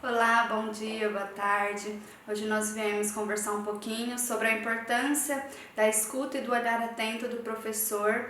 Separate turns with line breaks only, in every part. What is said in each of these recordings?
Olá, bom dia, boa tarde. Hoje nós viemos conversar um pouquinho sobre a importância da escuta e do olhar atento do professor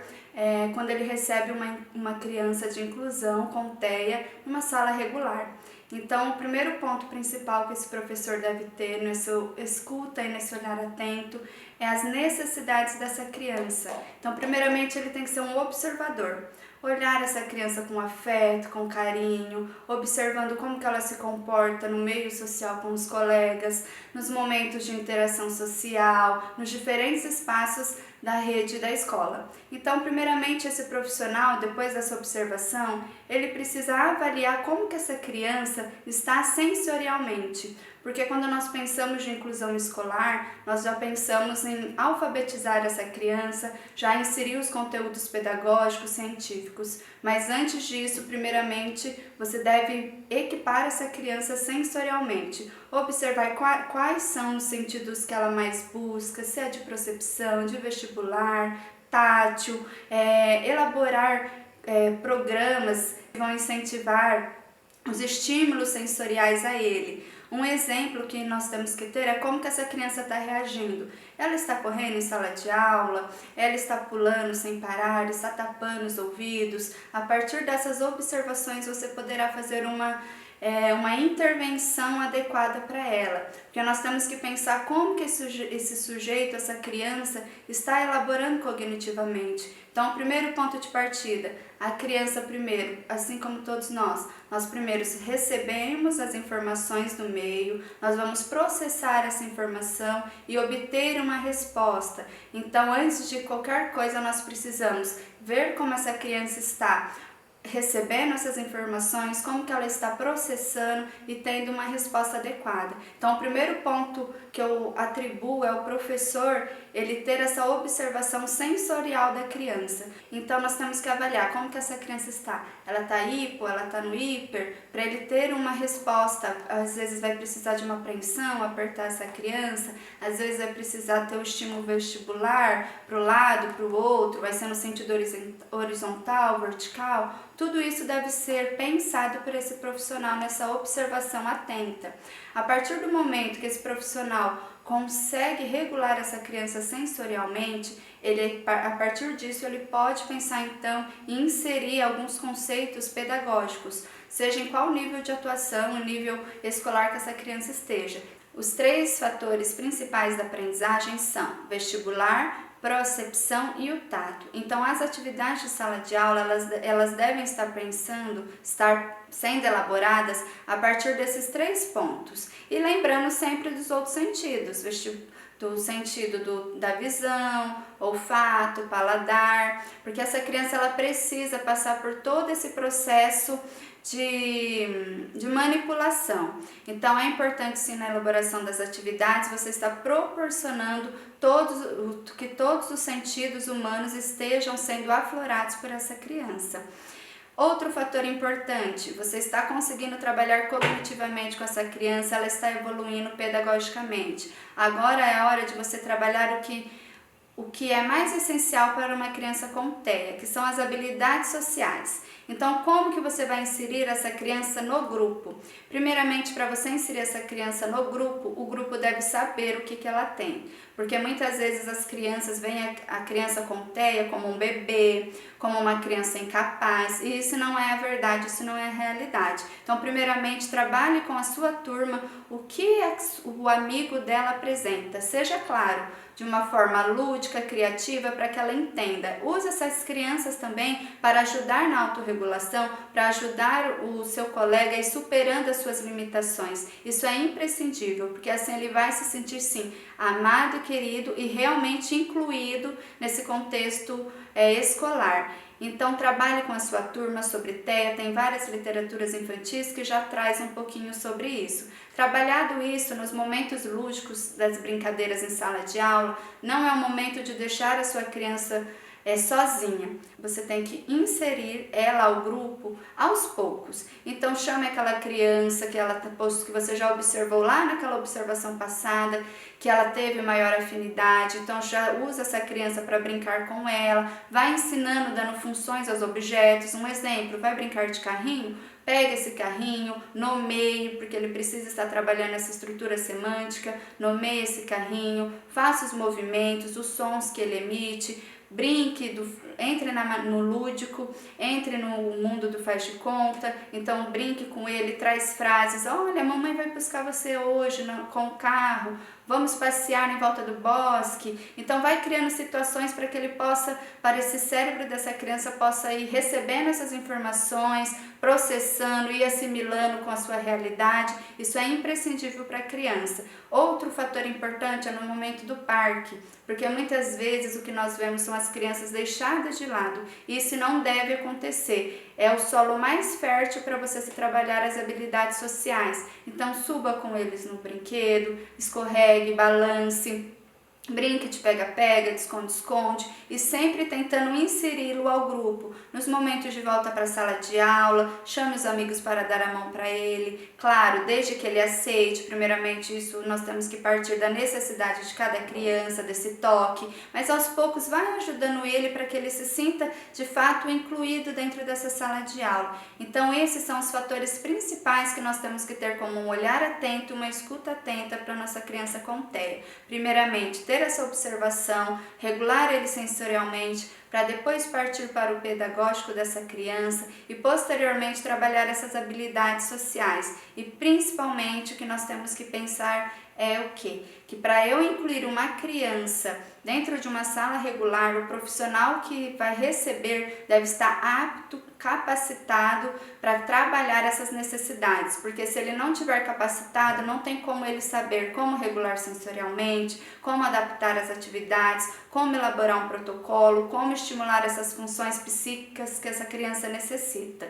quando ele recebe uma criança de inclusão com TEA numa sala regular. Então, o primeiro ponto principal que esse professor deve ter nessa escuta e nesse olhar atento é as necessidades dessa criança. Então, primeiramente, ele tem que ser um observador. Olhar essa criança com afeto, com carinho, observando como que ela se comporta no meio social com os colegas, nos momentos de interação social, nos diferentes espaços da rede da escola. Então, primeiramente, esse profissional, depois dessa observação, ele precisa avaliar como que essa criança está sensorialmente. Porque quando nós pensamos de inclusão escolar, nós já pensamos em alfabetizar essa criança, já inserir os conteúdos pedagógicos, científicos. Mas antes disso, primeiramente, você deve equipar essa criança sensorialmente. Observar quais são os sentidos que ela mais busca, se é de percepção, de vestibular, tátil, elaborar programas que vão incentivar os estímulos sensoriais a ele. Um exemplo que nós temos que ter é como que essa criança está reagindo. Ela está correndo em sala de aula, ela está pulando sem parar, está tapando os ouvidos. A partir dessas observações você poderá fazer uma intervenção adequada para ela, porque nós temos que pensar como que esse sujeito, essa criança, está elaborando cognitivamente. Então, o primeiro ponto de partida, a criança primeiro, assim como todos nós primeiro recebemos as informações do meio, nós vamos processar essa informação e obter uma resposta. Então, antes de qualquer coisa, nós precisamos ver como essa criança está recebendo essas informações, como que ela está processando e tendo uma resposta adequada. Então, o primeiro ponto que eu atribuo é o professor, ele ter essa observação sensorial da criança. Então, nós temos que avaliar como que essa criança está. Ela está hipo, ela está no hiper, para ele ter uma resposta. Às vezes vai precisar de uma apreensão, apertar essa criança, às vezes vai precisar ter o estímulo vestibular para o lado, para o outro, vai ser no sentido horizontal, vertical. Tudo isso deve ser pensado por esse profissional nessa observação atenta. A partir do momento que esse profissional consegue regular essa criança sensorialmente, a partir disso ele pode pensar então em inserir alguns conceitos pedagógicos, seja em qual nível de atuação, o nível escolar que essa criança esteja. Os 3 fatores principais da aprendizagem são vestibular, procepção e o tato. Então, as atividades de sala de aula, elas devem estar sendo elaboradas a partir desses 3 pontos. E lembrando sempre dos outros sentidos, do sentido da visão, olfato, paladar, porque essa criança ela precisa passar por todo esse processo de manipulação. Então é importante sim na elaboração das atividades você está proporcionando que todos os sentidos humanos estejam sendo aflorados por essa criança. Outro fator importante, você está conseguindo trabalhar cognitivamente com essa criança, ela está evoluindo pedagogicamente. Agora é a hora de você trabalhar o que é mais essencial para uma criança com TEA, que são as habilidades sociais. Então, como que você vai inserir essa criança no grupo? Primeiramente, para você inserir essa criança no grupo, o grupo deve saber o que ela tem. Porque muitas vezes as crianças veem a criança com TEA como um bebê, como uma criança incapaz, e isso não é a verdade, isso não é a realidade. Então, primeiramente, trabalhe com a sua turma o que o amigo dela apresenta. Seja claro, de uma forma lúdica, criativa, para que ela entenda. Use essas crianças também para ajudar na autorregulação, para ajudar o seu colega a ir superando as suas limitações. Isso é imprescindível, porque assim ele vai se sentir, sim, amado, querido e realmente incluído nesse contexto escolar. Então, trabalhe com a sua turma sobre TEA, tem várias literaturas infantis que já trazem um pouquinho sobre isso. Trabalhado isso nos momentos lúdicos das brincadeiras em sala de aula, não é o momento de deixar a sua criança sozinha. Você tem que inserir ela ao grupo aos poucos. Então chame aquela criança que você já observou lá naquela observação passada, que ela teve maior afinidade, então já usa essa criança para brincar com ela, vai ensinando, dando funções aos objetos. Um exemplo, vai brincar de carrinho? Pega esse carrinho, nomeie, porque ele precisa estar trabalhando essa estrutura semântica, nomeie esse carrinho, faça os movimentos, os sons que ele emite, brinque, entre no lúdico, entre no mundo do faz de conta, então brinque com ele, traz frases, olha, a mamãe vai buscar você hoje com o carro, vamos passear em volta do bosque. Então vai criando situações para que ele possa, para esse cérebro dessa criança possa ir recebendo essas informações, processando e assimilando com a sua realidade. Isso é imprescindível para a criança. Outro fator importante é no momento do parque, porque muitas vezes o que nós vemos são as crianças deixadas de lado. Isso não deve acontecer. É o solo mais fértil para você se trabalhar as habilidades sociais. Então suba com eles no brinquedo, escorregue, balance, brinque de pega-pega, de esconde-esconde e sempre tentando inseri-lo ao grupo. Nos momentos de volta para a sala de aula, chame os amigos para dar a mão para ele. Claro, desde que ele aceite, primeiramente isso nós temos que partir da necessidade de cada criança, desse toque, mas aos poucos vai ajudando ele para que ele se sinta de fato incluído dentro dessa sala de aula. Então esses são os fatores principais que nós temos que ter como um olhar atento, uma escuta atenta para a nossa criança com TEA. Primeiramente, ter essa observação, regular ele sensorialmente, para depois partir para o pedagógico dessa criança e posteriormente trabalhar essas habilidades sociais. E principalmente o que nós temos que pensar é o quê? Que para eu incluir uma criança dentro de uma sala regular, o profissional que vai receber deve estar apto, capacitado para trabalhar essas necessidades, porque se ele não tiver capacitado, não tem como ele saber como regular sensorialmente, como adaptar as atividades, como elaborar um protocolo, como estimular essas funções psíquicas que essa criança necessita.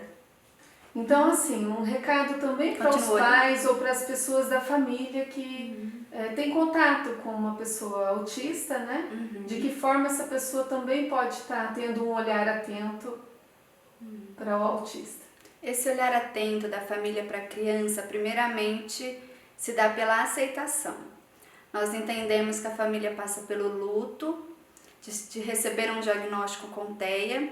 Então, assim, um recado também para os pais ou para as pessoas da família que tem contato com uma pessoa autista, né? De que forma essa pessoa também pode estar tendo um olhar atento para o autista.
Esse olhar atento da família para a criança, primeiramente, se dá pela aceitação. Nós entendemos que a família passa pelo luto de receber um diagnóstico com TEA.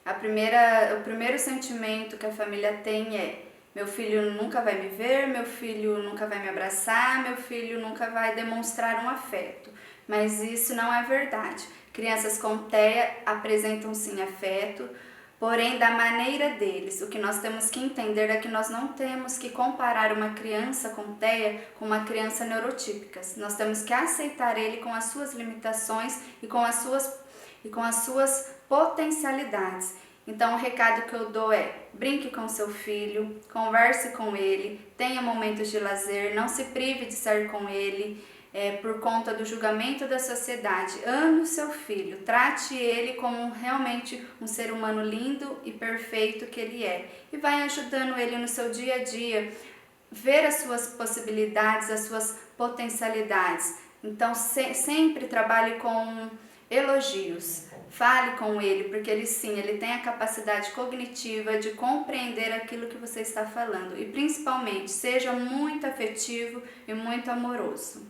O primeiro sentimento que a família tem é: meu filho nunca vai me ver, meu filho nunca vai me abraçar, meu filho nunca vai demonstrar um afeto. Mas isso não é verdade. Crianças com TEA apresentam sim afeto, porém da maneira deles. O que nós temos que entender é que nós não temos que comparar uma criança com TEA com uma criança neurotípica. Nós temos que aceitar ele com as suas limitações e com as suas potencialidades. Então o recado que eu dou é: brinque com seu filho, converse com ele, tenha momentos de lazer, não se prive de sair com ele por conta do julgamento da sociedade. Ame o seu filho, trate ele como realmente um ser humano lindo e perfeito que ele é, e vai ajudando ele no seu dia a dia, ver as suas possibilidades, as suas potencialidades. Então sempre trabalhe com elogios. Fale com ele, porque ele tem a capacidade cognitiva de compreender aquilo que você está falando. E principalmente, seja muito afetivo e muito amoroso.